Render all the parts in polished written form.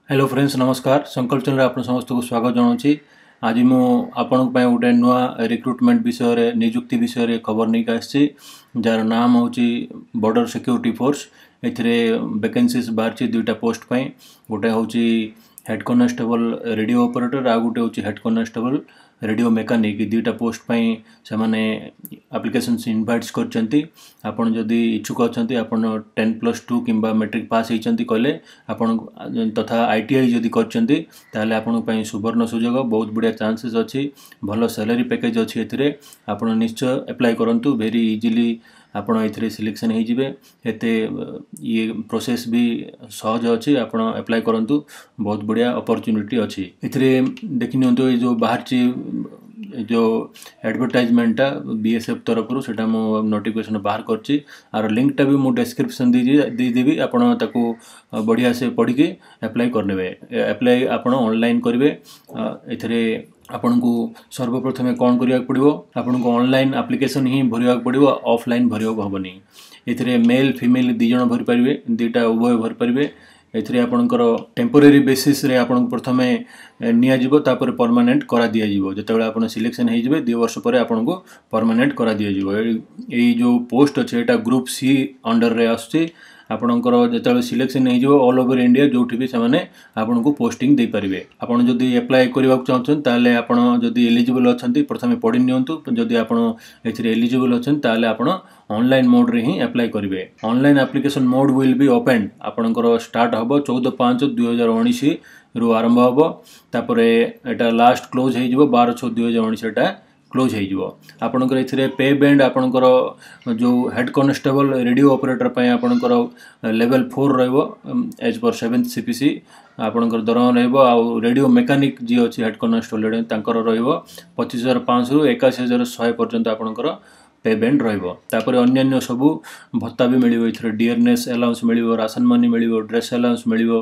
Hello friends नमस्कार संकल्प channel आप समस्त को स्वागत जनाऊँगी। आज मु आपण गोटे नुआ रिक्रुटमेंट विषय रे नियुक्ति विषय रे खबर नहीं आसी जार नाम हूँ बॉर्डर सिक्योरिटी फोर्स। एथिरे वैकेंसीज बाहर दुईटा पोस्ट पाई गोटे हूँ हेड कॉन्स्टेबल रेडियो ऑपरेटर आ गोटे हूँ हेड कॉन्स्टेबल रेडियो मेकानिक दुईटा पोस्ट पाई से माने एप्लिकेशन इनवाइट्स करछंती। आपण जदि इच्छुक अछंती आपण 10+2 किंबा मैट्रिक पास होइछंती कहले आपण तथा आईटीआई जदि करछंती ताले आपण पई सुवर्ण सुजोग बहुत बढ़िया चांसेस अछि भलो सैलरी पैकेज अछि एथिरे आपण निश्चय अप्लाई करंतु वेरी इजीली आपण एथिरे सिलेक्शन हो जिवे। एते ये प्रोसेस भी सहज अछि आपण अप्लाई करंतु बहुत बढ़िया अपॉर्चुनिटी अछि एथिरे देखि नियंतु ये जो बाहर जो एडवर्टाइजमेंटा बीएसएफ तरफ रो सेटा मो नोटिफिकेशन बाहर करछि आर लिंकटा भी मो डिस्क्रिप्शन दे देबी आपण ताको बढ़िया से पढ़ी के अप्लाई करनेबे। अप्लाई आपण ऑनलाइन करिवे एथिरे आपन को सर्वप्रथम कौन करिया पड़िवो आपन को ऑनलाइन एप्लिकेशन ही भरिया पड़िवो ऑफलाइन भरिया हबनी। एथिरे मेल फीमेल दी जण भरि परिवे दुईटा उभय भरि परिवे। एथिरे आपनकर टेम्पोरेरी बेसिस रे आपन प्रथमे निया जिवो तापर परमानेंट करा दिया जिवो जेतेबेला आपन सिलेक्शन हे जिवे 2 वर्ष परे आपन को परमानेंट करा दिया जिवो। एई जो पोस्ट अछि एटा ग्रुप सी अंडर रे आछि आपणकर जो सिलेक्शन हो ऑल ओवर इंडिया जो भी से आपन को पोस्टिंग दे पारे। आपन जदि अप्लाई करने चाहते ताले आपन जदि एलिजिबल अच्छा प्रथम पढ़ी नियंतु जदि आपन एथिरे एलिजिबल अच्छा ताले आपन ऑनलाइन मोड रे ही अप्लाई करेंगे। Online application mode will be open आपनकर स्टार्ट हम 14/5/2019 रु आरंभ हम तापर एटा लास्ट क्लोज हो 12/6/2019 एटा क्लोज हो आपनकर एथिरे पे बैंड आपनकर जो हेड कॉन्स्टेबल रेडियो ऑपरेटर पय आपनकर लेवल 4 रहबो एज पर 7th सीपीसी आपनकर दरमा रहबो आ रेडियो मेकानिक जी अछि हेड कॉन्स्टेबल तांकर रहबो 25,500 रु 81,100 पर्यंत आपनकर पे बैंड रहबो। तापर अन्य सबु भत्ता भी मिलिबो एथिरे डियरनेस अलाउंस मिलिबो राशन मनी मिलिबो ड्रेस अलाउंस मिलिबो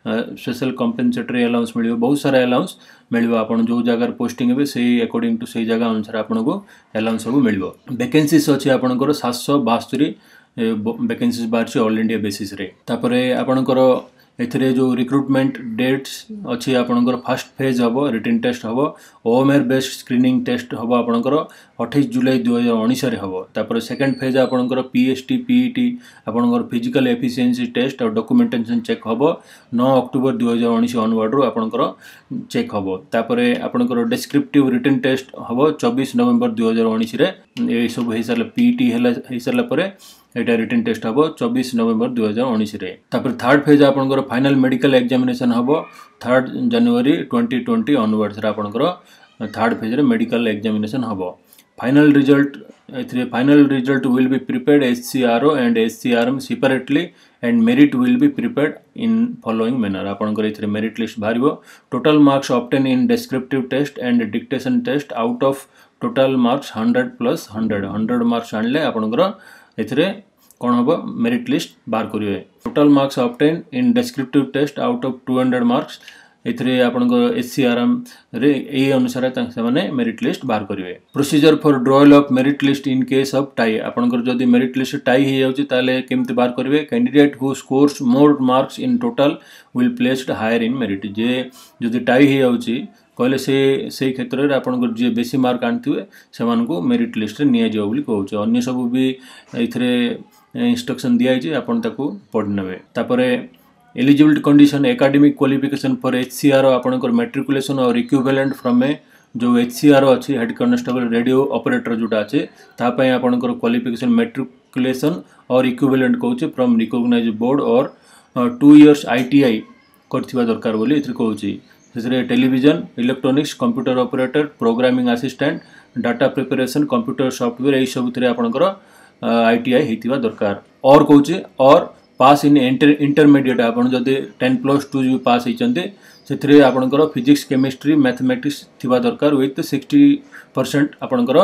स्पेशल कॉम्पेंसेटरी अलाउंस मिलिबो बहुत सारा अलाउंस मिलिबो। आपण जो जगह पोस्टिंग हेबे से अकॉर्डिंग टू से जगह अनुसार आपन को अलाउंस सब मिलिबो। वैकेंसीज अछि आपनकर 772 वैकेंसीज बाहर ऑल इंडिया बेसिस रे। तापर आपनकर एथिरे जो रिक्रुटमेंट डेट्स अच्छी आपनकर फर्स्ट फेज हम रिटन टेस्ट हम ओएमआर बेस्ड स्क्रीनिंग टेस्ट हम आपनकर 28 जुलाई 2019 रे हम। तापर सेकंड फेज आपनकर पीएसटी पीईटी आपनकर फिजिकल एफिशिएंसी टेस्ट और डॉक्यूमेंटेशन चेक हम 9 अक्टोबर 2019 ऑनवर्ड रो आपनकर चेक हम। तापर आपनकर डिस्क्रिप्टिव रिटन टेस्ट हम 24 नवंबर 2019 रे ए सब हे साला पीईटी हे साला परे एटा रिटन टेस्ट हम 24 नवंबर 2019 रे। तापर थर्ड फेज आपनकर फाइनल मेडिकल एग्जामिनेशन हम 3 जनवरी 2020 ऑनवर्ड्स रे आपनकर थर्ड फेज रे मेडिकल एग्जामिनेशन हम। Final result will be prepared HCRO and HCRM separately and merit will be prepared in following manner आपनकर एथिरे मेरिट लिस्ट बाहरिबो। Total marks obtain in descriptive test and dictation test out of total marks 100 marks आणले आपनकर एथिरे कौन हम merit list बाहर करेंगे। Total marks obtain in descriptive test out of 200 marks एथिरे आपनकर एचसीआरएम रे ए अनुसार से मेरिट लिस्ट बाहर करेंगे। Procedure for drawal of merit list in case of tie आपनकर जदि मेरिट लिस्ट टाई हो जाउची ताले केमति बाहर करेंगे। Candidate who scores more marks in total will placed higher in merit जे जदि टाई हो जाउची कहले से क्षेत्र में आपन जी बेसी मार्क आनथिबे सेमान को मेरिट लिस्ट रे निया जाउ बोली कहउछ। अन्य सब भी एथिरे इंस्ट्रक्शन दिया है आपन ताको पढ़ नेबे। तापरे eligibility condition academic qualification for HCR आपनकर मैट्रिकुलेशन और इक्विवेलेंट फ्रॉम ए जो एचसीआर अच्छी हेड कॉन्स्टेबल रेडियो ऑपरेटर जोटा अच्छे तापाई आपनकर क्वालिफिकेशन मैट्रिकुलेशन और इक्विवेलेंट कहउछ फ्रॉम रिकॉग्नाइज्ड बोर्ड और 2 इयर्स आईटीआई करथिबा दरकार बोली एथि कहउछ। Television electronics computer operator programming assistant data preparation computer software यही सब आपनकर आईटीआई हेतिबा दरकार और कहउछ और पास इन इंटरमीडिएट आपन जदि 10+2 भी पास होइचंते सेथरे आपनकर फिजिक्स केमिस्ट्री मैथमेटिक्स थिबा दरकार विथ 60% आपनकर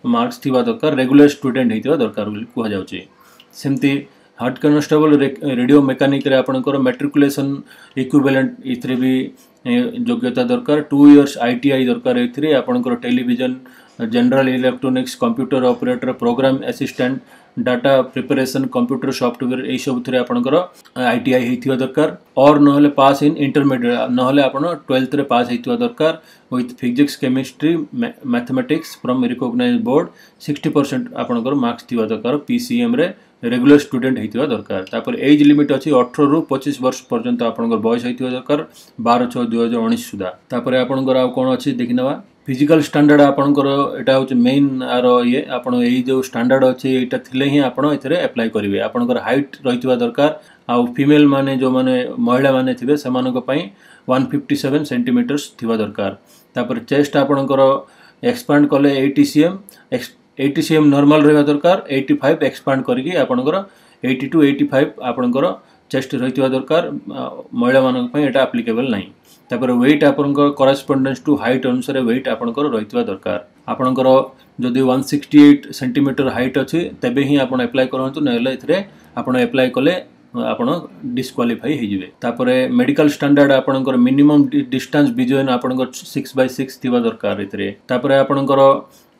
मार्क्स थिबा दरकार रेगुलर स्टूडेंट हेतिबा दरकार बोली कहआ जाउची। सेमती हेड कॉन्स्टेबल रेडियो मेकानिक रे आपनकर मैट्रिकुलेशन इक्विवेलेंट इथरे भी योग्यता दरकार 2 इयर्स आईटीआई दरकार एथिरे आपनकर television general electronics computer operator programme assistant data preparation computer software यही सब थरे आपनकर आईटीआई हेतिवा दरकार और नहले पास इन इंटरमीडिएट नहले आपण 12th रे पास हेतिवा दरकार with physics chemistry mathematics from recognised board 60% आपनकर मार्क्स थिवा दरकार पीसीएम रे रेगुलर स्टूडेंट हेतिवा दरकार तापर एज लिमिट अछि 18 रु 25 वर्ष पर्यंत आपनकर बयस हेतिवा दरकार 12/6/2019 सुधा तापर आपनकर आ कोन अछि देखिनवा फिजिकल स्टैंडर्ड आपनकर एटा होचे मेन आर ये आपण एई जो स्टैंडर्ड अछि एटा थिले ही आपण एथरे अप्लाई करिवे आपनकर हाइट रहितवा दरकार आ फीमेल माने जो माने महिला माने थिबे समानक पई 157 सेंटीमीटर्स थिवा दरकार तापर चेस्ट आपनकर एक्सपांड कले 80 cm नॉर्मल रहबा दरकार 85 एक्सपांड करके आपनकर 80 to 85 आपनकर चेस्ट रहितवा दरकार महिला मानक पई एटा एप्लीकेबल नाही तापर वेट आपनकर करेस्पोंडेंस टू हाइट अनुसार वेट आपनकर रहितवा दरकार आपनकर जदि 168 सेंटीमीटर हाइट अछि तबे ही आपण अप्लाई करंतु नले इथरे आपण अप्लाई कले आपण डिस्क्वालिफाई हे जिवे तापर मेडिकल स्टैंडर्ड आपनकर मिनिमम डिस्टेंस बिटवीन आपनकर 6/6 थिबा दरकार इथरे तापर आपनकर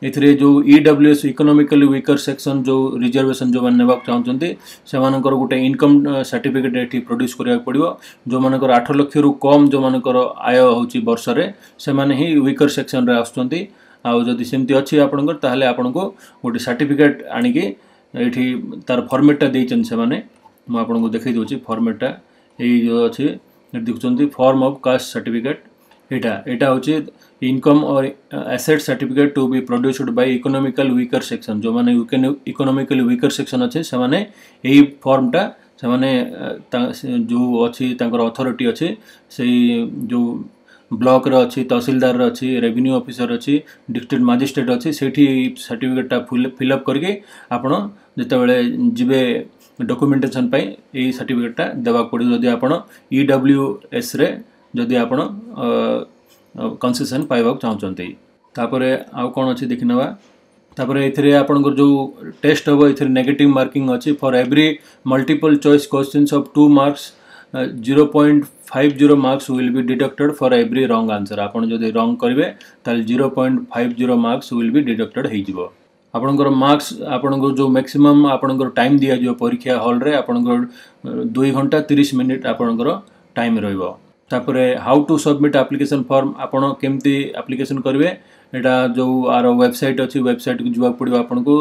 इथरे जो ईडब्ल्यूएस इकोनॉमिकली वीकर सेक्शन जो रिजर्वेशन जो माने नेबाक चाहउचंती से मानकर गोटे इनकम सर्टिफिकेट एठी प्रोड्यूस करिया पड़िबो जो मानकर 8 लाख रु कम जो मानकर आय होची वर्ष रे से माने ही वीकर सेक्शन रे आछुचंती आ जदि सेमती अछि आपनकर ताहले आपनको गोटे सर्टिफिकेट आनी के एठी तार फॉर्मेट देइचन से माने म आपनको देखै दोची फॉर्मेट एई जो अछि देखुचंती फॉर्म ऑफ कास्ट सर्टिफिकेट एटा होची इनकम और asset certificate to be produced by economical weaker section जो माने इकोनॉमिकली वीकर सेक्शन अछि से माने एई फॉर्मटा से माने जो अछि तांकर अथॉरिटी अछि सेई जो ब्लॉक रे अछि तहसीलदार रे अछि रेवेन्यू ऑफिसर अछि डिस्ट्रिक्ट मजिस्ट्रेट अछि सेठी सर्टिफिकेटटा फिल अप करके आपण जते बेले जिबे डॉक्यूमेंटेशन पई एई सर्टिफिकेटटा देबा पड़ी जदि आपण ईडब्ल्यूएस रे जदि आपण कंसेशन पाइबा चाहउचंती तापरे आ कोन अछि देखिनवा तापरे एथरे आपनकर जो टेस्ट होबो एथरे नेगेटिव मार्किंग अछि for every multiple choice questions of 2 marks 0.50 marks will be deducted for every wrong answer आपण जदि रॉन्ग करबे ताल 0.50 मार्क्स विल बी डिडक्टेड हे जिवो आपनकर मार्क्स आपनकर जो मैक्सिमम आपनकर टाइम दिया जो परीक्षा हॉल रे आपनकर 2 घंटा 30 मिनिट आपनकर टाइम रहइबो तापरे how to submit application form आपण केमती एप्लिकेशन करिवे एटा जो आर वेबसाइट अछि वेबसाइट को जुवा पड़िबो आपनको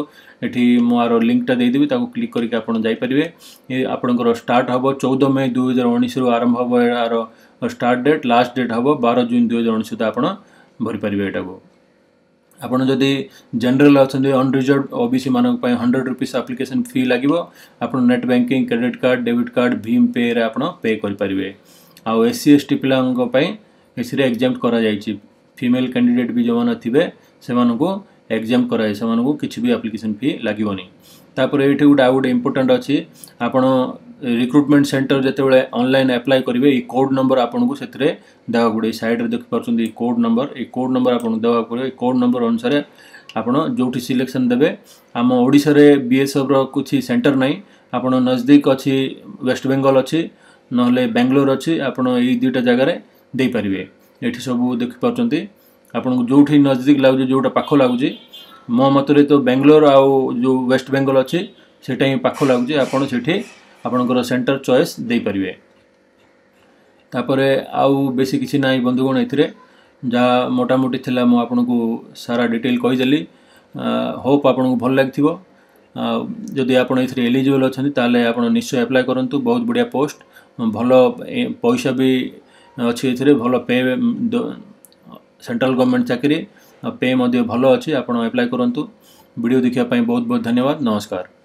एठी मो आर लिंक ता दे देबी ताको क्लिक करके आपण जाई परिवे ए आपनकर स्टार्ट हबो 14 मई 2019 रु आरंभ हबो आर स्टार्ट डेट लास्ट डेट हबो 12 जून 2019 त आपण भरि परिवे एटा को आपण जदि जनरल अछन अनरिजर्व ओबीसी मानक पय 100 रुपीस एप्लिकेशन फी लागिवो आपण net banking credit card debit card Bhim पे रे आपण पे कर परिवे आ एससी एसटी पिलांको पय एसिरे एग्जाम करा जायछि फीमेल कैंडिडेट भी जो माने थिबे से मानको एग्जाम कराय से मानको किछि भी एप्लिकेशन फी लागिवोनी तापर एठी गुड इंपोर्टेंट अछि आपण रिक्रूटमेंट सेंटर जते बेले ऑनलाइन अप्लाई करिवे ई कोड नंबर आपन को सेतरे देवा गुडे साइड रे देख परछन ई कोड नंबर आपन देवा पड़े कोड नंबर अनुसार आपण जोठी सिलेक्शन देबे हम ओडिसा रे बीएसएफ रो कुछि सेंटर नै आपण नजदीक अछि वेस्ट बंगाल अछि नहले बेंगलोर अछि आपण ई दुटा जगह रे दे परिवे एठी सब देख परछंती आपण को जोठी नजदीक लागु जोटा पाखो लागु मो मतरे तो बेंगलोर आ जो वेस्ट बंगाल अछि सेटा ही पाखो लागु आपण सेठी आपनकर सेंटर चॉइस दे परिवे तापरे आउ बेसी किछि नाही बंधुगण एथिरे जा मोटा मोटी थिला मो आपन को सारा डिटेल कहि देली होप आपन को भल लागथिबो जदि आपन एथिरे एलिजिबल अछन ताले आपन निश्चय अप्लाई करंतु बहुत बढ़िया पोस्ट भलो पैसा भी अच्छी एथिरे भलो पे सेंट्रल गवर्नमेंट चाकरी पे मध्य भलो अच्छी आपन अप्लाई करंतु वीडियो देखिया पई बहुत बहुत धन्यवाद नमस्कार।